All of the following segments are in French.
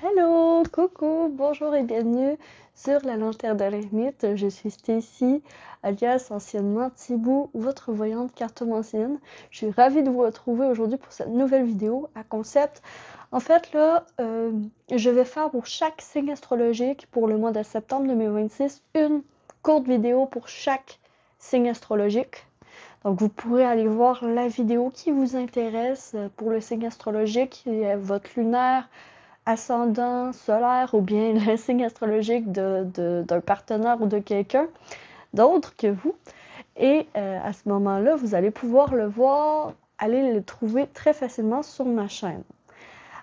Hello, coucou, bonjour et bienvenue sur la lanterne de l'ermite. Je suis Stacy, alias anciennement Thibaut, votre voyante cartomancienne. Je suis ravie de vous retrouver aujourd'hui pour cette nouvelle vidéo à concept. En fait, là, je vais faire pour chaque signe astrologique pour le mois de septembre 2026 une courte vidéo pour chaque signe astrologique. Donc, vous pourrez aller voir la vidéo qui vous intéresse pour le signe astrologique, votre lunaire, ascendant solaire ou bien le signe astrologique d'un partenaire ou de quelqu'un d'autre que vous. Et à ce moment-là, vous allez pouvoir le voir, aller le trouver très facilement sur ma chaîne.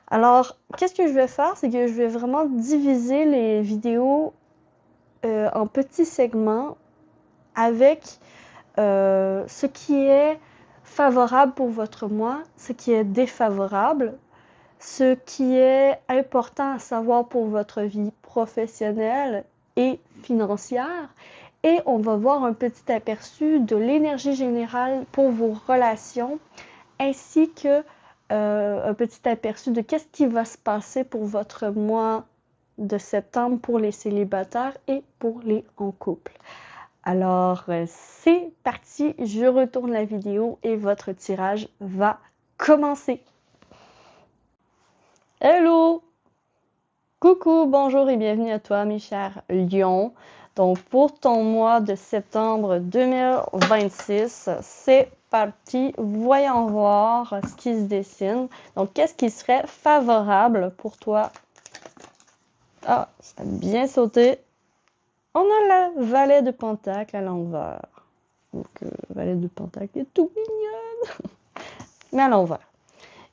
Alors, qu'est-ce que je vais faire? C'est que je vais vraiment diviser les vidéos en petits segments avec ce qui est favorable pour votre mois, ce qui est défavorable, ce qui est important à savoir pour votre vie professionnelle et financière. Et on va voir un petit aperçu de l'énergie générale pour vos relations, ainsi que un petit aperçu de qu'est-ce qui va se passer pour votre mois de septembre pour les célibataires et pour les en couple. Alors, c'est parti, je retourne la vidéo et votre tirage va commencer. Hello! Coucou, bonjour et bienvenue à toi, mes chers lions. Donc, pour ton mois de septembre 2026, c'est parti. Voyons voir ce qui se dessine. Donc, qu'est-ce qui serait favorable pour toi? Ah, ça a bien sauté. On a la valet de pentacle à l'envers. Donc, valet de pentacle est tout mignonne, mais à l'envers.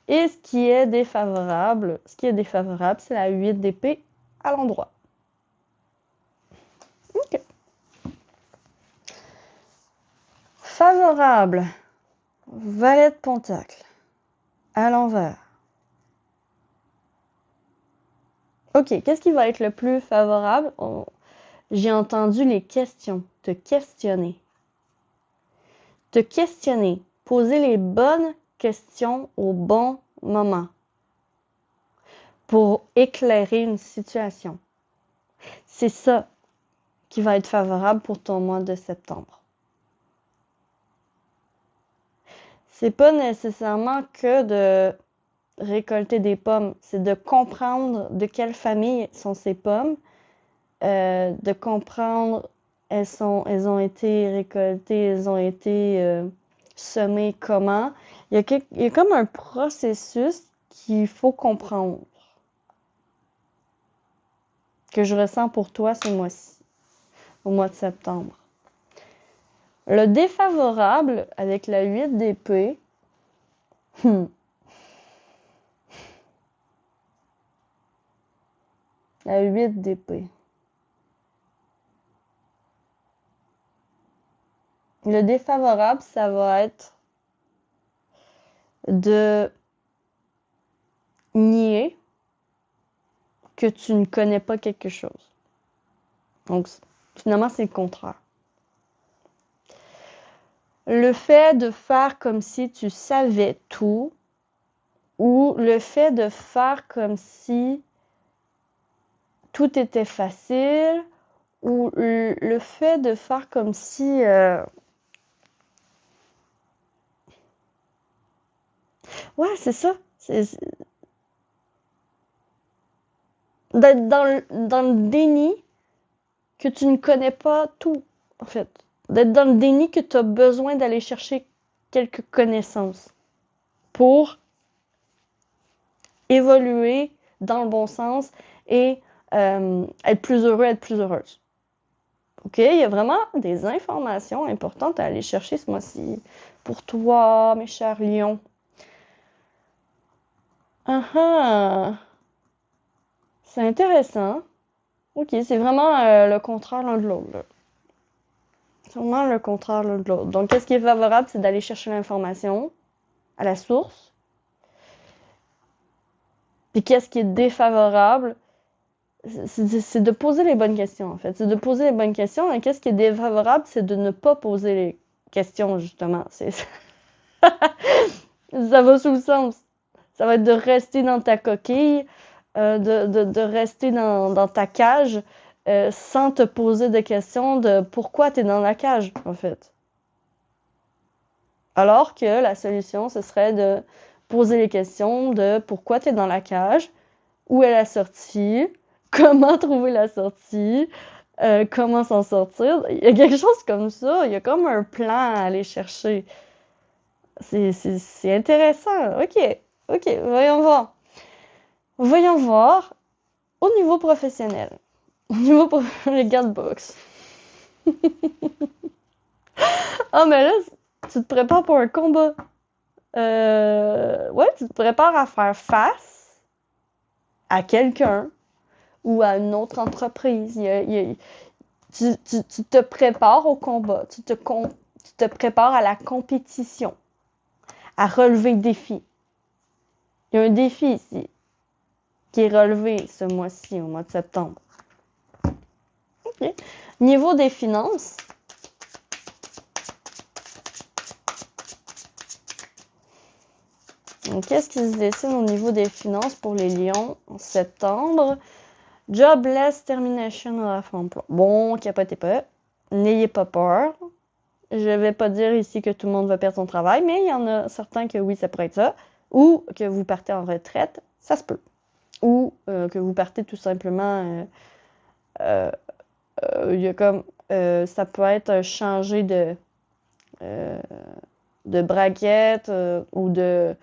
Et ce qui est défavorable, c'est la 8 d'épée à l'endroit. Ok. Favorable, valet de pentacle à l'envers. Ok, qu'est-ce qui va être le plus favorable? J'ai entendu les questions, te questionner. Te questionner, poser les bonnes questions au bon moment pour éclairer une situation. C'est ça qui va être favorable pour ton mois de septembre. C'est pas nécessairement que de récolter des pommes, c'est de comprendre de quelle famille sont ces pommes, de comprendre elles ont été récoltées, elles ont été semées comment. Il y a comme un processus qu'il faut comprendre, que je ressens pour toi ce mois-ci, au mois de septembre. Le défavorable, avec la 8 d'épée, la 8 d'épée. Le défavorable, ça va être de nier que tu ne connais pas quelque chose. Donc, finalement, c'est le contraire. Le fait de faire comme si tu savais tout, ou le fait de faire comme si tout était facile, ou le fait de faire comme si... Ouais, c'est ça. D'être dans le déni que tu ne connais pas tout, en fait. D'être dans le déni que tu as besoin d'aller chercher quelques connaissances pour évoluer dans le bon sens et être plus heureux, être plus heureuse. OK? Il y a vraiment des informations importantes à aller chercher ce mois-ci pour toi, mes chers lions. C'est intéressant. OK, c'est vraiment le contraire l'un de l'autre, là. C'est vraiment le contraire l'un de l'autre. Donc, qu'est-ce qui est favorable, c'est d'aller chercher l'information à la source. Puis, qu'est-ce qui est défavorable, c'est de poser les bonnes questions, en fait. C'est de poser les bonnes questions. Et qu'est-ce qui est défavorable, c'est de ne pas poser les questions, justement. Ça va sous le sens. Ça va être de rester dans ta coquille, de rester dans ta cage sans te poser de questions de pourquoi tu es dans la cage, en fait. Alors que la solution, ce serait de poser les questions de pourquoi tu es dans la cage, où est la sortie, comment trouver la sortie, comment s'en sortir. Il y a quelque chose comme ça, il y a comme un plan à aller chercher. C'est intéressant. Ok, voyons voir. Voyons voir au niveau professionnel. Au niveau regarde box. Ah, mais là, tu te prépares pour un combat. Ouais, tu te prépares à faire face à quelqu'un ou à une autre entreprise. Tu te prépares au combat. Tu te prépares à la compétition, à relever le défi. Il y a un défi ici qui est relevé ce mois-ci, au mois de septembre. Okay. Niveau des finances. Donc, qu'est-ce qui se dessine au niveau des finances pour les lions en septembre? Jobless termination of emploi. Bon, capotez pas. N'ayez pas peur. Je vais pas dire ici que tout le monde va perdre son travail, mais il y en a certains que oui, ça pourrait être ça. Ou que vous partez en retraite, ça se peut. Ou que vous partez tout simplement... il y a comme... ça peut être changer de braquette ou de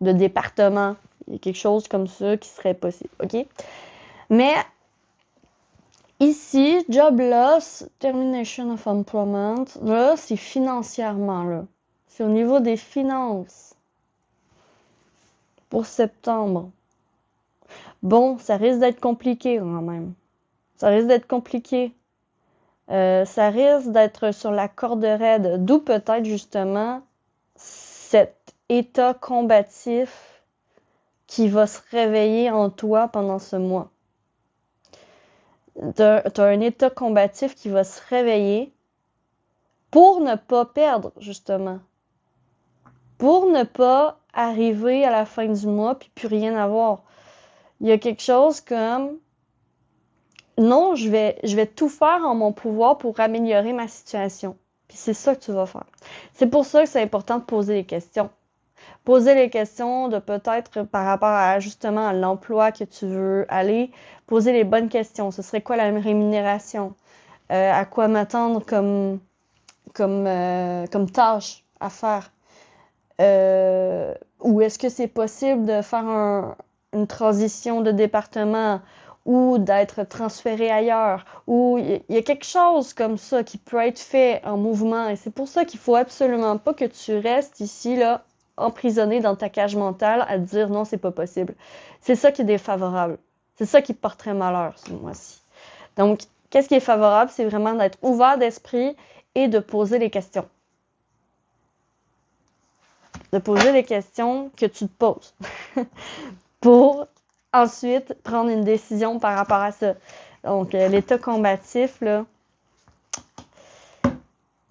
département. Il y a quelque chose comme ça qui serait possible, ok? Mais ici, job loss, termination of employment, là, c'est financièrement, là. C'est au niveau des finances. Pour septembre. Bon, ça risque d'être compliqué quand même. Ça risque d'être compliqué. Ça risque d'être sur la corde raide, d'où peut-être justement cet état combatif qui va se réveiller en toi pendant ce mois. T'as un état combatif qui va se réveiller pour ne pas perdre, justement. Pour ne pas arriver à la fin du mois puis plus rien avoir. Il y a quelque chose comme non, je vais tout faire en mon pouvoir pour améliorer ma situation. Puis c'est ça que tu vas faire. C'est pour ça que c'est important de poser les questions. Poser les questions de peut-être par rapport à justement à l'emploi que tu veux aller. Poser les bonnes questions. Ce serait quoi la rémunération? À quoi m'attendre comme tâche à faire? Ou est-ce que c'est possible de faire une transition de département ou d'être transféré ailleurs? Ou il y a quelque chose comme ça qui peut être fait en mouvement. Et c'est pour ça qu'il faut absolument pas que tu restes ici, là, emprisonné dans ta cage mentale à te dire non, c'est pas possible. C'est ça qui est défavorable. C'est ça qui porterait malheur ce mois-ci. Donc, qu'est-ce qui est favorable? C'est vraiment d'être ouvert d'esprit et de poser les questions. De poser les questions que tu te poses pour ensuite prendre une décision par rapport à ça. Donc, l'état combatif, là,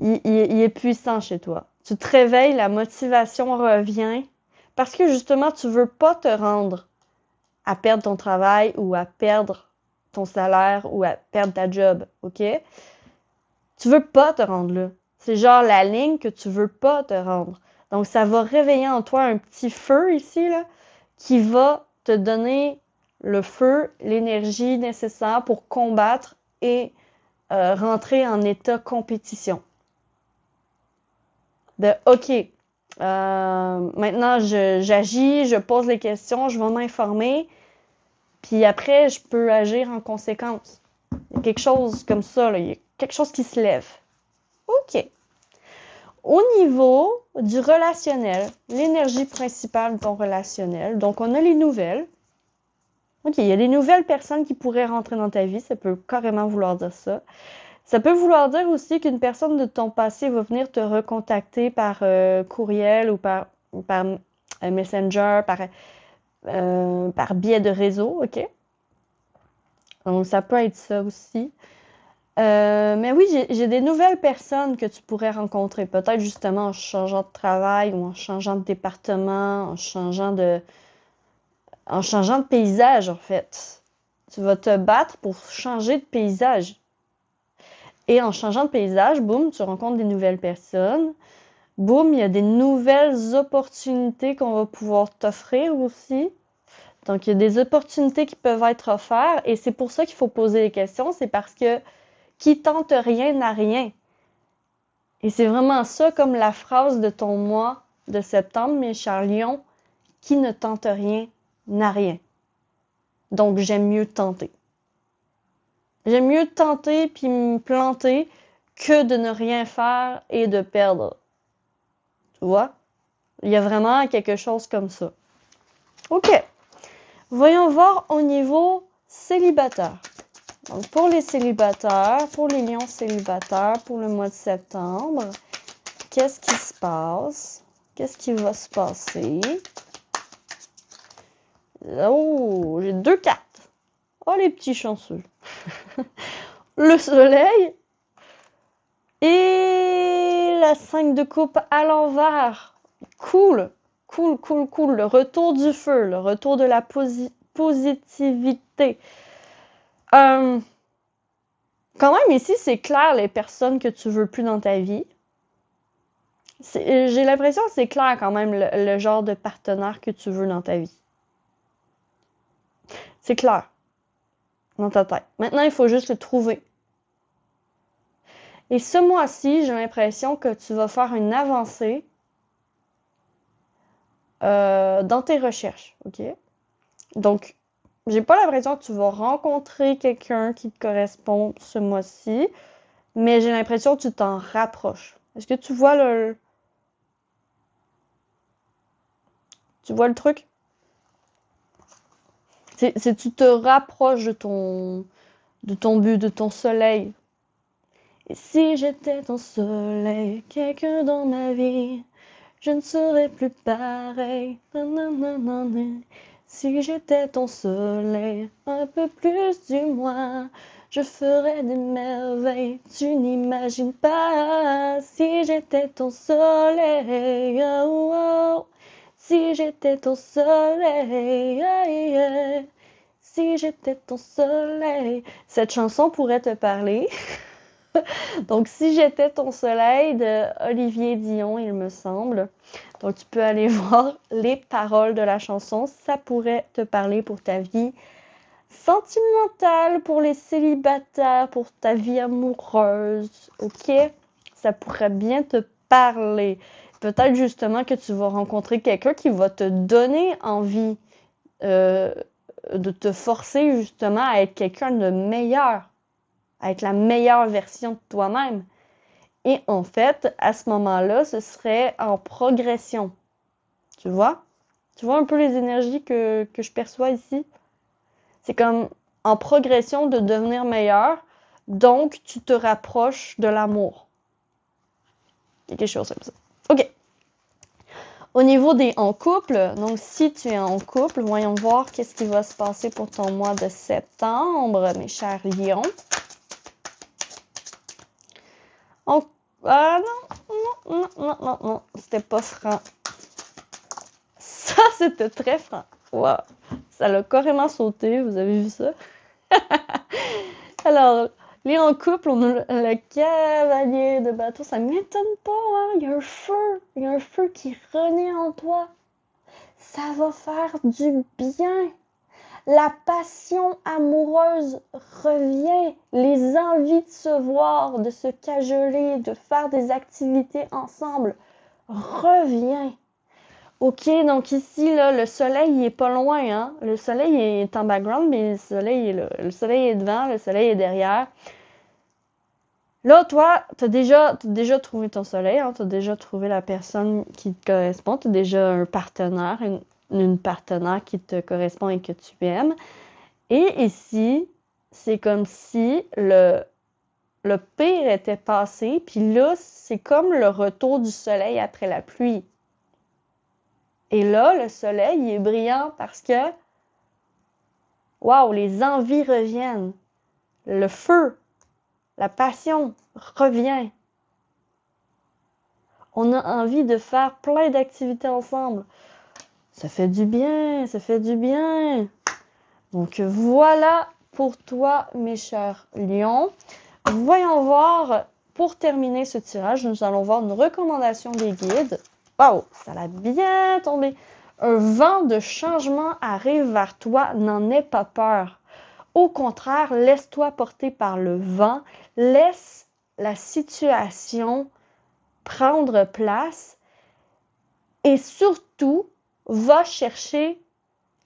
il est puissant chez toi. Tu te réveilles, la motivation revient parce que justement, tu veux pas te rendre à perdre ton travail ou à perdre ton salaire ou à perdre ta job, ok? Tu veux pas te rendre là. C'est genre la ligne que tu veux pas te rendre. Donc, ça va réveiller en toi un petit feu ici, là, qui va te donner le feu, l'énergie nécessaire pour combattre et rentrer en état compétition. De OK, maintenant j'agis, je pose les questions, je vais m'informer, puis après je peux agir en conséquence. Il y a quelque chose comme ça, là, il y a quelque chose qui se lève. OK. Au niveau du relationnel, l'énergie principale de ton relationnel, donc on a les nouvelles. OK, il y a des nouvelles personnes qui pourraient rentrer dans ta vie, ça peut carrément vouloir dire ça. Ça peut vouloir dire aussi qu'une personne de ton passé va venir te recontacter par courriel ou par Messenger, par biais de réseau, OK? Donc, ça peut être ça aussi. Mais oui, j'ai des nouvelles personnes que tu pourrais rencontrer. Peut-être justement en changeant de travail ou en changeant de département, en changeant En changeant de paysage, en fait. Tu vas te battre pour changer de paysage. Et en changeant de paysage, boum, tu rencontres des nouvelles personnes. Boum, il y a des nouvelles opportunités qu'on va pouvoir t'offrir aussi. Donc, il y a des opportunités qui peuvent être offertes. Et c'est pour ça qu'il faut poser des questions. C'est parce que qui tente rien n'a rien. Et c'est vraiment ça comme la phrase de ton mois de septembre, mes chers lions. Qui ne tente rien n'a rien. Donc, j'aime mieux tenter. J'aime mieux tenter puis me planter que de ne rien faire et de perdre. Tu vois? Il y a vraiment quelque chose comme ça. OK. Voyons voir au niveau célibataire. Donc, pour les célibataires, pour les lions célibataires, pour le mois de septembre, qu'est-ce qui se passe? Qu'est-ce qui va se passer? Oh, j'ai 2 cartes. Oh, les petits chanceux. Le soleil et la 5 de coupe à l'envers. Cool, cool, cool, cool. Le retour du feu, le retour de la positivité. Quand même, ici, c'est clair les personnes que tu veux plus dans ta vie. J'ai l'impression que c'est clair quand même le genre de partenaire que tu veux dans ta vie. C'est clair dans ta tête. Maintenant, il faut juste le trouver. Et ce mois-ci, j'ai l'impression que tu vas faire une avancée dans tes recherches, OK? Donc, j'ai pas l'impression que tu vas rencontrer quelqu'un qui te correspond ce mois-ci, mais j'ai l'impression que tu t'en rapproches. Est-ce que tu vois le truc? C'est tu te rapproches de ton but, de ton soleil. Et si j'étais ton soleil, quelqu'un dans ma vie, je ne serais plus pareil. Nanana. Si j'étais ton soleil, un peu plus du moins, je ferais des merveilles, tu n'imagines pas. Si j'étais ton soleil, oh, oh. Si j'étais ton soleil, oh, oh. Si j'étais ton soleil. Cette chanson pourrait te parler. Donc, Si j'étais ton soleil de Olivier Dion, il me semble. Donc, tu peux aller voir les paroles de la chanson. Ça pourrait te parler pour ta vie sentimentale, pour les célibataires, pour ta vie amoureuse. OK? Ça pourrait bien te parler. Peut-être justement que tu vas rencontrer quelqu'un qui va te donner envie de te forcer justement à être quelqu'un de meilleur, à être la meilleure version de toi-même. Et en fait, à ce moment-là, ce serait en progression. Tu vois? Tu vois un peu les énergies que je perçois ici? C'est comme en progression de devenir meilleur, donc tu te rapproches de l'amour. Quelque chose comme ça. OK. Au niveau des en couple, donc si tu es en couple, voyons voir qu'est-ce qui va se passer pour ton mois de septembre, mes chers lions. Ah non, c'était pas franc. Ça, c'était très franc. Wow. Ça l'a carrément sauté, vous avez vu ça? Alors, les en couple, on a le cavalier de bateau. Ça m'étonne pas, hein? Il y a un feu qui renaît en toi. Ça va faire du bien. La passion amoureuse revient. Les envies de se voir, de se cajoler, de faire des activités ensemble revient. OK, donc ici, là, le soleil, il est pas loin, hein? Le soleil est en background, mais le soleil est là. Le soleil est devant, le soleil est derrière. Là, toi, t'as déjà trouvé ton soleil, hein? T'as déjà trouvé la personne qui te correspond. T'as déjà un partenaire, une partenaire qui te correspond et que tu aimes. Et ici, c'est comme si le pire était passé, puis là, c'est comme le retour du soleil après la pluie. Et là, le soleil, il est brillant parce que, waouh, les envies reviennent. Le feu, la passion revient. On a envie de faire plein d'activités ensemble. Ça fait du bien, ça fait du bien. Donc voilà pour toi, mes chers lions. Voyons voir, pour terminer ce tirage, nous allons voir une recommandation des guides. Wow, ça a bien tombé. Un vent de changement arrive vers toi, n'en aie pas peur. Au contraire, laisse-toi porter par le vent, laisse la situation prendre place et surtout, va chercher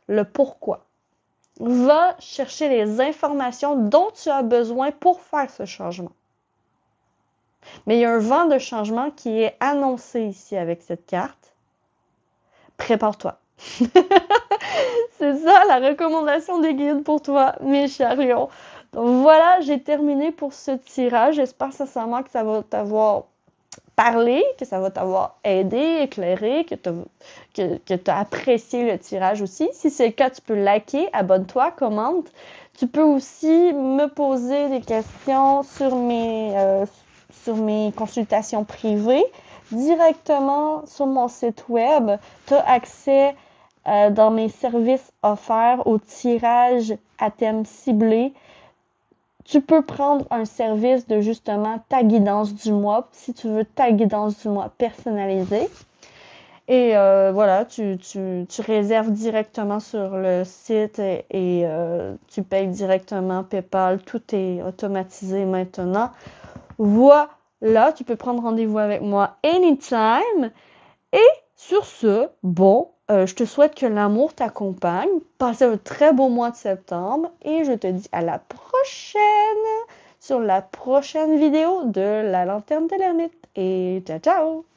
le pourquoi. Va chercher les informations dont tu as besoin pour faire ce changement. Mais il y a un vent de changement qui est annoncé ici avec cette carte. Prépare-toi. C'est ça la recommandation des guides pour toi, mes chers lions. Donc voilà, j'ai terminé pour ce tirage. J'espère sincèrement que ça va t'avoir parlé, que ça va t'avoir aidé, éclairé, que tu as apprécié le tirage aussi. Si c'est le cas, tu peux liker, abonne-toi, commente. Tu peux aussi me poser des questions sur mes consultations privées directement sur mon site web. Tu as accès dans mes services offerts au tirage à thème ciblé. Tu peux prendre un service de justement ta guidance du mois si tu veux ta guidance du mois personnalisée. Et voilà, tu réserves directement sur le site et tu payes directement PayPal. Tout est automatisé maintenant. Voilà, tu peux prendre rendez-vous avec moi anytime. Et sur ce, je te souhaite que l'amour t'accompagne. Passez un très beau mois de septembre et je te dis à la prochaine sur la prochaine vidéo de la lanterne de l'ermite. Et ciao ciao!